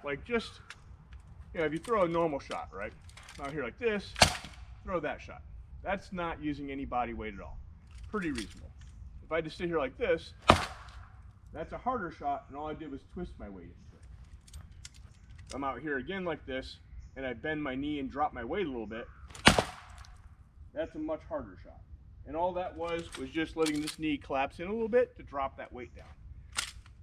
like just, you know, if you throw a normal shot, right? Out here like this, throw that shot. That's not using any body weight at all. Pretty reasonable. If I just sit here like this, that's a harder shot, and all I did was twist my weight into it. If I'm out here again like this, and I bend my knee and drop my weight a little bit, that's a much harder shot. And all that was just letting this knee collapse in a little bit to drop that weight down.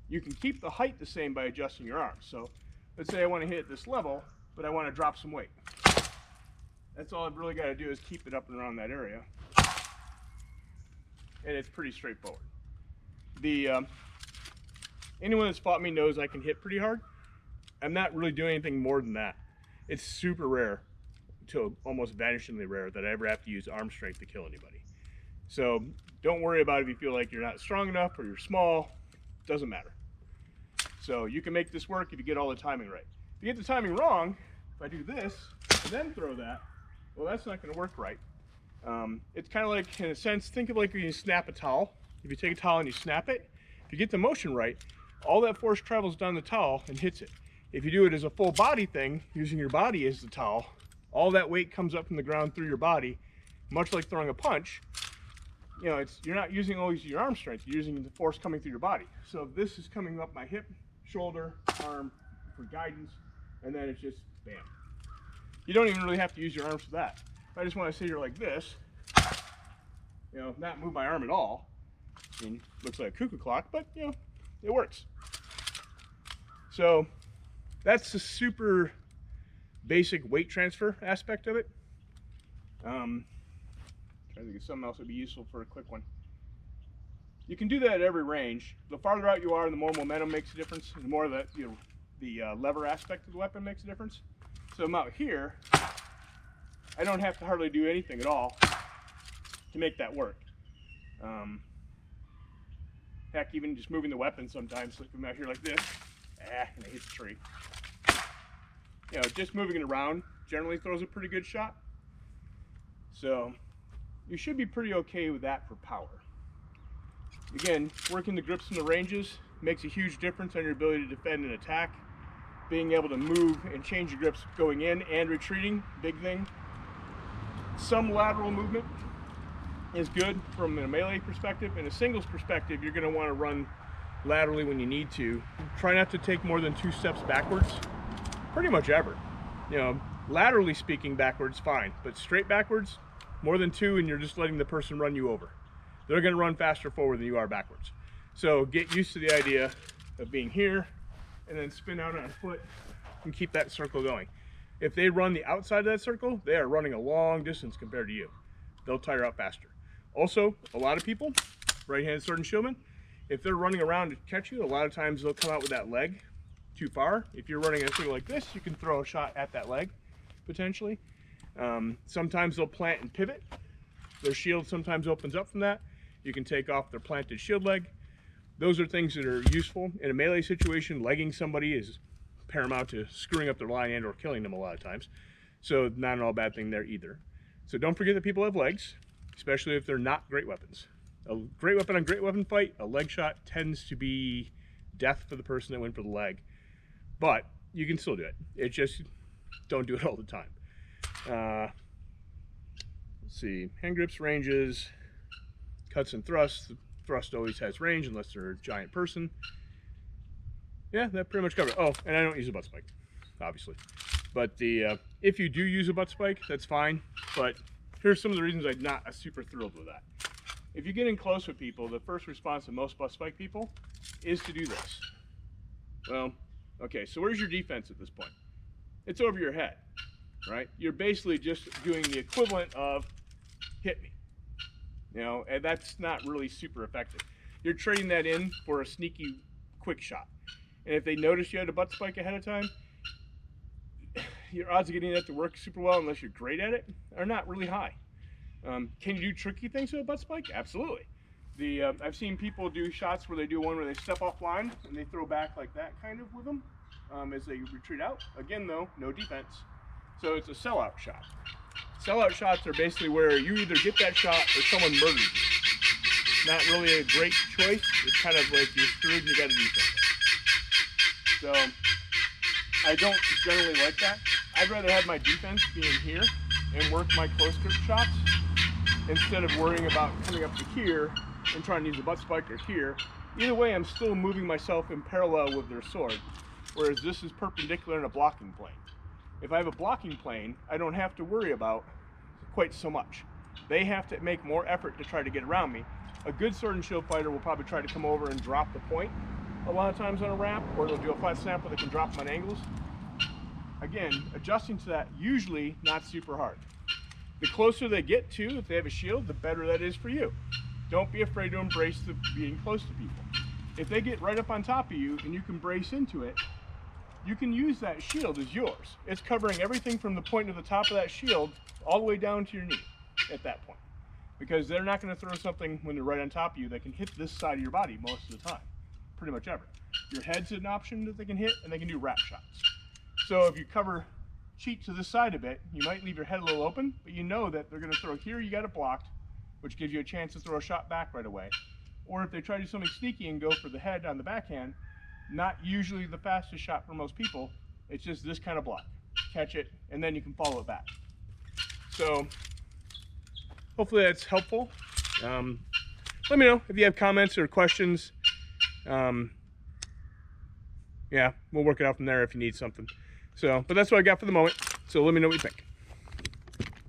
You can keep the height the same by adjusting your arms. So let's say I want to hit this level, but I want to drop some weight. That's all I've really got to do is keep it up and around that area. And it's pretty straightforward. Anyone that's fought me knows I can hit pretty hard. I'm not really doing anything more than that. It's super rare, to almost vanishingly rare, that I ever have to use arm strength to kill anybody. So don't worry about it if you feel like you're not strong enough or you're small. Doesn't matter. So you can make this work if you get all the timing right. If you get the timing wrong, if I do this and then throw that, well, that's not going to work right. It's kind of like, in a sense, think of like when you snap a towel. If you take a towel and you snap it, if you get the motion right, all that force travels down the towel and hits it. If you do it as a full body thing, using your body as the towel, all that weight comes up from the ground through your body, much like throwing a punch. You know, you're not using always your arm strength, you're using the force coming through your body. So this is coming up my hip, shoulder, arm for guidance, and then it's just bam. You don't even really have to use your arms for that. If I just want to sit here like this, you know, not move my arm at all, I mean, looks like a cuckoo clock, but you know, it works. So that's the super basic weight transfer aspect of it. I think it's something else that would be useful for a quick one. You can do that at every range. The farther out you are, the more momentum makes a difference, and the more that, you know, the lever aspect of the weapon makes a difference. So I'm out here, I don't have to hardly do anything at all to make that work. Heck, even just moving the weapon sometimes, like I'm out here like this, and I hit the tree. You know, just moving it around generally throws a pretty good shot. So you should be pretty okay with that for power. Again, working the grips and the ranges makes a huge difference on your ability to defend and attack. Being able to move and change your grips going in and retreating, big thing. Some lateral movement is good from a melee perspective. In a singles perspective, you're going to want to run laterally when you need to. Try not to take more than 2 steps backwards, pretty much ever. You know, laterally speaking, backwards, fine, but straight backwards, more than 2, and you're just letting the person run you over. They're going to run faster forward than you are backwards. So get used to the idea of being here and then spin out on a foot and keep that circle going. If they run the outside of that circle, they are running a long distance compared to you. They'll tire out faster. Also, a lot of people, right-handed sword and shieldman, if they're running around to catch you, a lot of times they'll come out with that leg too far. If you're running a circle like this, you can throw a shot at that leg, potentially. Sometimes they'll plant and pivot. Their shield sometimes opens up from that. You can take off their planted shield leg. Those are things that are useful. In a melee situation, legging somebody is paramount to screwing up their line and or killing them a lot of times. So not an all bad thing there either. So don't forget that people have legs, especially if they're not great weapons. A great weapon on great weapon fight, a leg shot tends to be death for the person that went for the leg. But you can still do it. It just, don't do it all the time. Let's see, hand grips, ranges, cuts and thrusts. The thrust always has range unless they're a giant person. Yeah, that pretty much covers it. Oh, and I don't use a butt spike, obviously. But if you do use a butt spike, that's fine. But here's some of the reasons I'm not super thrilled with that. If you get in close with people, the first response of most butt spike people is to do this. Well, okay, so where's your defense at this point? It's over your head, right? You're basically just doing the equivalent of hit me. You know, and that's not really super effective. You're trading that in for a sneaky quick shot. And if they notice you had a butt spike ahead of time, your odds of getting that to work super well, unless you're great at it, are not really high. Can you do tricky things with a butt spike? Absolutely. I've seen people do shots where they do one where they step offline and they throw back like that kind of with them as they retreat out. Again though, no defense. So it's a sellout shot. Sellout shots are basically where you either get that shot or someone murders you. Not really a great choice. It's kind of like you're screwed and you gotta do something. So I don't generally like that. I'd rather have my defense being here and work my close grip shots instead of worrying about coming up to here and trying to use a butt spiker here. Either way, I'm still moving myself in parallel with their sword, whereas this is perpendicular in a blocking plane. If I have a blocking plane, I don't have to worry about quite so much. They have to make more effort to try to get around me. A good sword and shield fighter will probably try to come over and drop the point a lot of times on a wrap, or they'll do a flat snap where they can drop them on angles. Again, adjusting to that, usually not super hard. The closer they get to, if they have a shield, the better that is for you. Don't be afraid to embrace the being close to people. If they get right up on top of you and you can brace into it, you can use that shield as yours. It's covering everything from the point of the top of that shield all the way down to your knee at that point. Because they're not going to throw something when they're right on top of you that can hit this side of your body most of the time. Pretty much ever. Your head's an option that they can hit, and they can do wrap shots. So if you cheat to this side a bit, you might leave your head a little open, but you know that they're going to throw here, you got it blocked, which gives you a chance to throw a shot back right away. Or if they try to do something sneaky and go for the head on the backhand, not usually the fastest shot for most people, it's just this kind of block. Catch it, and then you can follow it back. So hopefully that's helpful. Let me know if you have comments or questions. Yeah, we'll work it out from there if you need something. So, but that's what I got for the moment. So let me know what you think.